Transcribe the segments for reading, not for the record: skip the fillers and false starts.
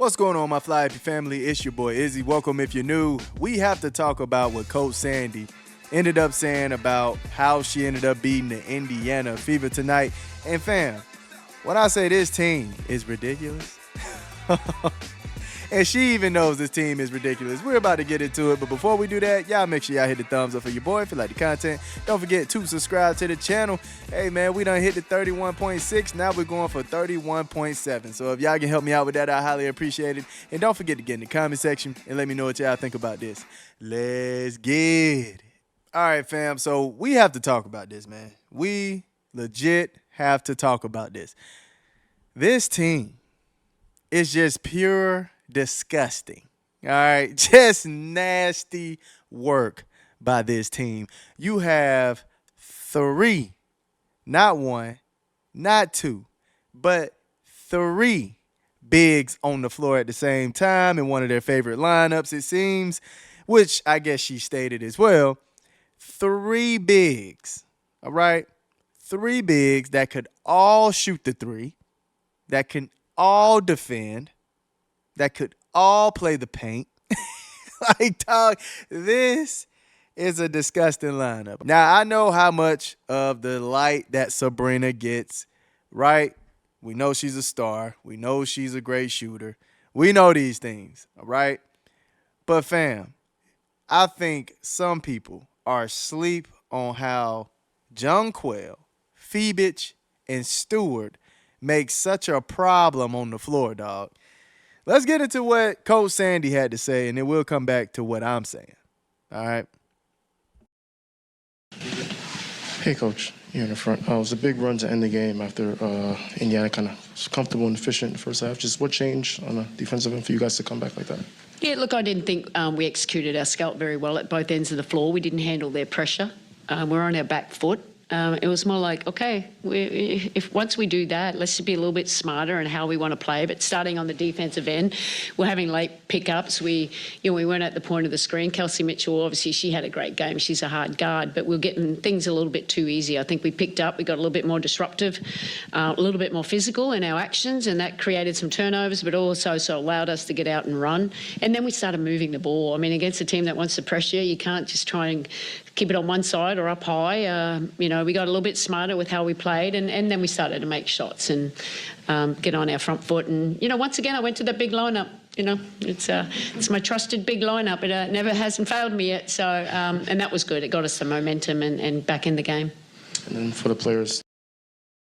What's going on, my Fly Happy family? It's your boy Izzy. Welcome if you're new. We have to talk about what Coach Sandy ended up saying about how she ended up beating the Indiana Fever tonight. And fam, when I say this team is ridiculous, and she even knows this team is ridiculous. We're about to get into it, but before we do that, y'all make sure y'all hit the thumbs up for your boy if you like the content. Don't forget to subscribe to the channel. Hey man, we done hit the 31.6. Now we're going for 31.7. So if y'all can help me out with that, I highly appreciate it. And don't forget to get in the comment section and let me know what y'all think about this. Let's get it. All right, fam. So we have to talk about this, man. We legit have to talk about this. This team is just pure disgusting. All right, just nasty work by this team. You have three, not one, not two, but three bigs on the floor at the same time in one of their favorite lineups, it seems, which I guess she stated as well. Three bigs, all right? Three bigs that could all shoot the three, that can all defend, that could all play the paint. Like, dog, this is a disgusting lineup. Now, I know how much of the light that Sabrina gets, right? We know she's a star. We know she's a great shooter. We know these things, all right? But, fam, I think some people are asleep on how Jonquel, Phoebich, and Stewart make such a problem on the floor, dog. Let's get into what Coach Sandy had to say, and then we'll come back to what I'm saying. All right? Hey, Coach. Here in the front. It was a big run to end the game after Indiana kind of was comfortable and efficient in the first half. Just what changed on the defensive end for you guys to come back like that? Yeah, look, I didn't think we executed our scout very well at both ends of the floor. We didn't handle their pressure. We're on our back foot. It was more like, okay, if once we do that, let's just be a little bit smarter in how we want to play. But starting on the defensive end, we're having late pickups. We weren't at the point of the screen. Kelsey Mitchell, obviously, she had a great game. She's a hard guard, but we're getting things a little bit too easy. I think we picked up. We got a little bit more disruptive, a little bit more physical in our actions, and that created some turnovers, but also allowed us to get out and run. And then we started moving the ball. I mean, against a team that wants to pressure you, you can't just try and keep it on one side or up high. We got a little bit smarter with how we played, and then we started to make shots and get on our front foot. And, once again, I went to that big lineup. It's my trusted big lineup. It never hasn't failed me yet. So, and that was good. It got us some momentum and back in the game. And then for the players.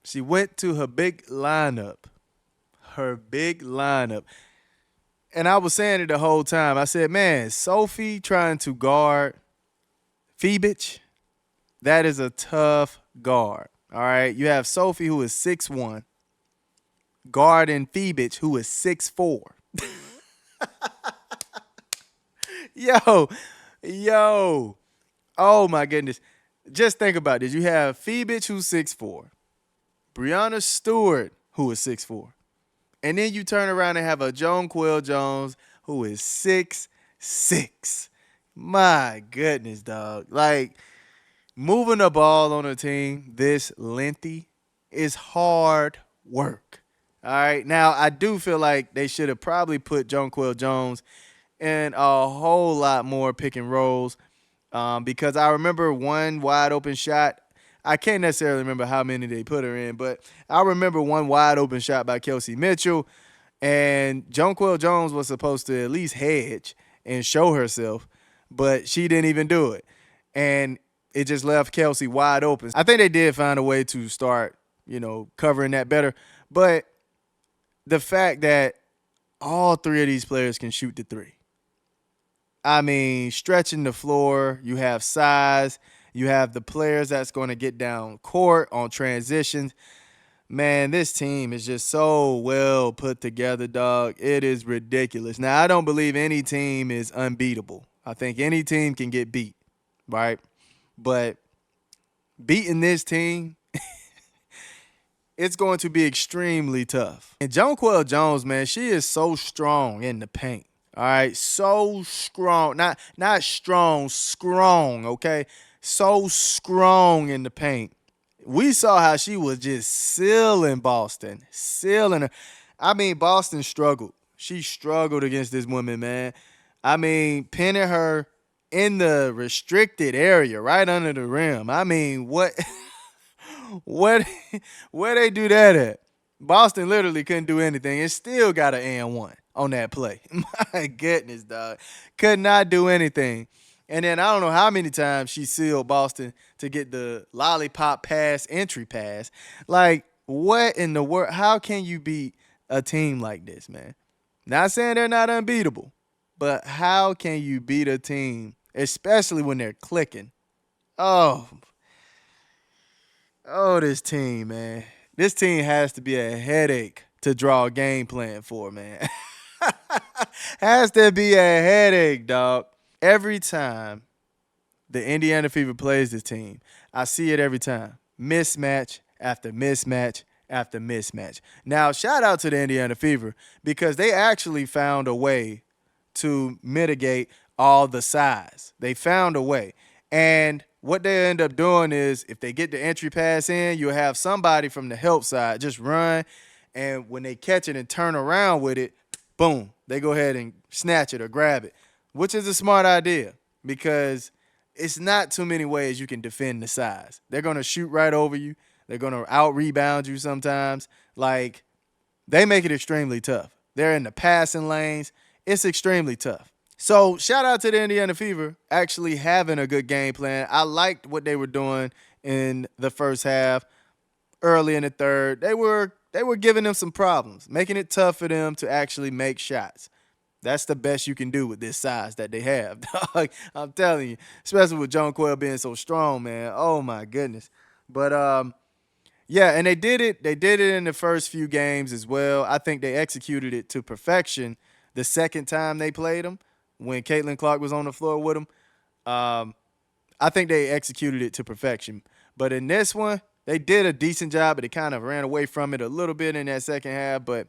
She went to her big lineup. Her big lineup. And I was saying it the whole time. I said, man, Sophie trying to guard Phoebich, that is a tough guard. All right. You have Sophie, who is 6'1", guarding Phoebich, who is 6'4". Yo. Oh my goodness. Just think about this. You have Phoebich, who's 6'4", Brianna Stewart, who is 6'4". And then you turn around and have a Jonquel Jones, who is 6'6". My goodness, dog. Like, moving the ball on a team this lengthy is hard work. All right. Now, I do feel like they should have probably put Jonquel Jones in a whole lot more pick and rolls because I remember one wide open shot. I can't necessarily remember how many they put her in, but I remember one wide open shot by Kelsey Mitchell, and Jonquel Jones was supposed to at least hedge and show herself, but she didn't even do it. And it just left Kelsey wide open. I think they did find a way to start, covering that better. But the fact that all three of these players can shoot the three. I mean, stretching the floor, you have size, you have the players that's going to get down court on transitions. Man, this team is just so well put together, dog. It is ridiculous. Now, I don't believe any team is unbeatable. I think any team can get beat, right? But beating this team, it's going to be extremely tough. And Jonquel Jones, man, she is so strong in the paint. All right, so strong. Not strong, okay? So strong in the paint. We saw how she was just sealing Boston. I mean, Boston struggled She struggled against this woman, man. I mean, pinning her in the restricted area, right under the rim. I mean, what, what, where they do that at? Boston literally couldn't do anything and still got an and one on that play. My goodness, dog. Could not do anything. And then I don't know how many times she sealed Boston to get the lollipop pass, entry pass. Like, what in the world? How can you beat a team like this, man? Not saying they're not unbeatable, but how can you beat a team, especially when they're clicking? Oh, this team, man. This team has to be a headache to draw a game plan for, man. Has to be a headache, dog. Every time the Indiana Fever plays this team, I see it every time. Mismatch after mismatch after mismatch. Now, shout out to the Indiana Fever because they actually found a way to mitigate all the size. They found a way. And what they end up doing is if they get the entry pass in, you'll have somebody from the help side just run. And when they catch it and turn around with it, boom, they go ahead and snatch it or grab it, which is a smart idea because it's not too many ways you can defend the size. They're going to shoot right over you. They're going to out-rebound you sometimes. Like, they make it extremely tough. They're in the passing lanes. It's extremely tough. So, shout out to the Indiana Fever actually having a good game plan. I liked what they were doing in the first half, early in the third. They were giving them some problems, making it tough for them to actually make shots. That's the best you can do with this size that they have, dog. I'm telling you, especially with John Quayle being so strong, man. Oh, my goodness. But, yeah, and they did it. They did it in the first few games as well. I think they executed it to perfection the second time they played them when Caitlin Clark was on the floor with them. I think they executed it to perfection. But in this one, they did a decent job, but they kind of ran away from it a little bit in that second half. But,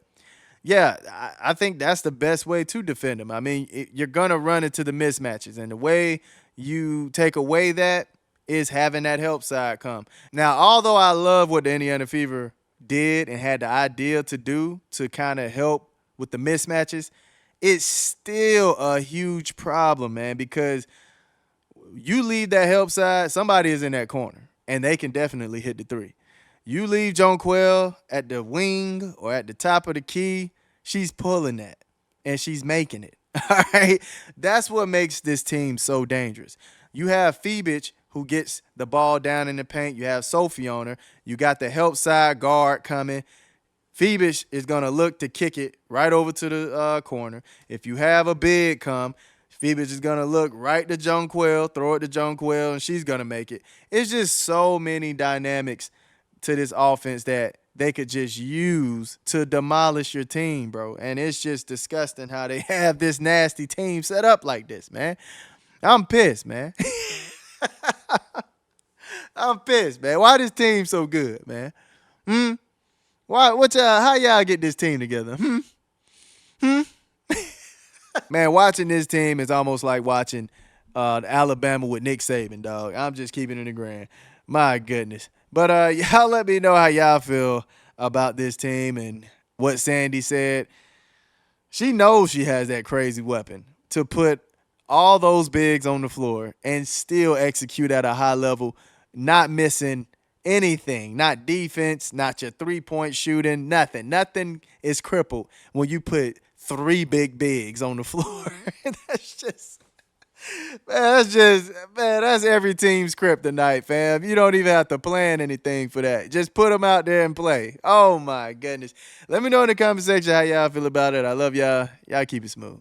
yeah, I think that's the best way to defend them. I mean, you're going to run into the mismatches. And the way you take away that is having that help side come. Now, although I love what the Indiana Fever did and had the idea to do to kind of help with the mismatches, it's still a huge problem, man, because you leave that help side, somebody is in that corner, and they can definitely hit the three. You leave Joan Quayle at the wing or at the top of the key, she's pulling that, and she's making it. All right? That's what makes this team so dangerous. You have Phoebich, who gets the ball down in the paint. You have Sophie on her. You got the help side guard coming. Phoebich is going to look to kick it right over to the corner. If you have a big come, Phoebich is going to look right to Joan Quayle, throw it to Joan Quayle, and she's going to make it. It's just so many dynamics to this offense that they could just use to demolish your team, bro. And it's just disgusting how they have this nasty team set up like this, man. I'm pissed, man. I'm pissed, man. Why this team so good, man? Why? How y'all get this team together? Man, watching this team is almost like watching Alabama with Nick Saban, dog. I'm just keeping it in the grand. My goodness. But y'all let me know how y'all feel about this team and what Sandy said. She knows she has that crazy weapon to put all those bigs on the floor and still execute at a high level, not missing anything, not defense, not your three-point shooting, nothing. Nothing is crippled when you put three big bigs on the floor. That's every team's kryptonite, fam. You don't even have to plan anything for that. Just put them out there and play. Oh, my goodness. Let me know in the comment section how y'all feel about it. I love y'all. Y'all keep it smooth.